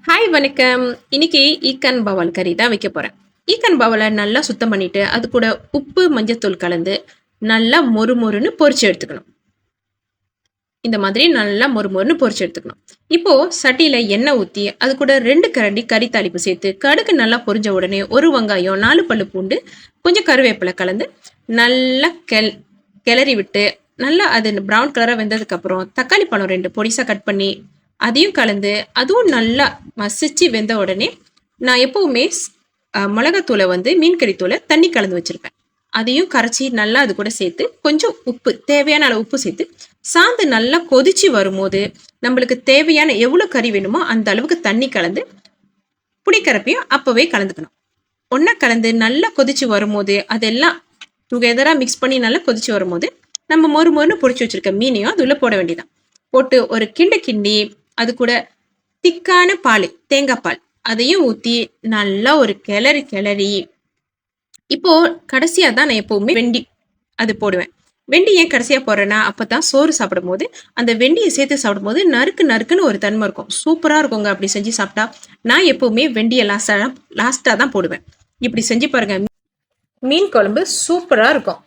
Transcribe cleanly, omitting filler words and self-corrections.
Hi வணக்கம். இன்னைக்கு ஈக்கன் Powell கறி தான் வைக்க போறேன். ஈக்கன் பவலை நல்லா சுத்தம் பண்ணிட்டு அது கூட உப்பு மஞ்சத்தூள் கலந்து நல்லா மொறுமொறுன்னு பொரிச்சு எடுத்துக்கணும். இந்த மாதிரி நல்லா மொறுமொறுன்னு பொரிச்சு எடுத்துக்கணும். இப்போ சட்டியில எண்ணெய் ஊற்றி அது கூட 2 கரண்டி கறி தாளிப்பு சேர்த்து கடுகு நல்லா பொரிஞ்ச உடனே ஒரு வெங்காயம் 4 பல்லு பூண்டு கொஞ்சம் கருவேப்பிலை கலந்து நல்லா கிளறி விட்டு நல்லா அது ப்ரௌன் கலராக வெந்ததுக்கு அப்புறம் தக்காளி பழம் 2 பொடிசா கட் பண்ணி அதையும் கலந்து அதுவும் நல்லா மசிச்சு வெந்த உடனே நான் எப்பவுமே மிளகாத்தூளை மீன் கறித்தூளை தண்ணி கலந்து வச்சிருப்பேன். அதையும் கரைச்சி நல்லா அது கூட சேர்த்து கொஞ்சம் உப்பு தேவையான அளவு உப்பு சேர்த்து சாந்து நல்லா கொதிச்சு வரும்போது நம்மளுக்கு தேவையான எவ்வளோ கறி வேணுமோ அந்த அளவுக்கு தண்ணி கலந்து புளிக்கரப்பையும் அப்பவே கலந்துக்கணும். ஒன்றா கலந்து நல்லா கொதிச்சு வரும்போது அதெல்லாம் டுகெதராக மிக்ஸ் பண்ணி நல்லா கொதிச்சு வரும்போது நம்ம மொறுன்னு பொரிச்சு வச்சிருக்க மீனையும் அது உள்ள போட வேண்டியதான். போட்டு ஒரு கிண்டி அது கூட திக்கான பால் தேங்காய் பால் அதையும் ஊற்றி நல்லா ஒரு கிளறி இப்போ கடைசியா தான் நான் எப்பவுமே வெண்டி அது போடுவேன். வெண்டி ஏன் கடைசியா போடுறேன்னா அப்பதான் சோறு சாப்பிடும் போது அந்த வெண்டியை சேர்த்து சாப்பிடும் போது நறுக்குன்னு ஒரு தன்மை இருக்கும். சூப்பரா இருக்குங்க. அப்படி செஞ்சு சாப்பிட்டா நான் எப்பவுமே வெண்டியை லாஸ்டா தான் போடுவேன். இப்படி செஞ்சு பாருங்க, மீன் குழம்பு சூப்பரா இருக்கும்.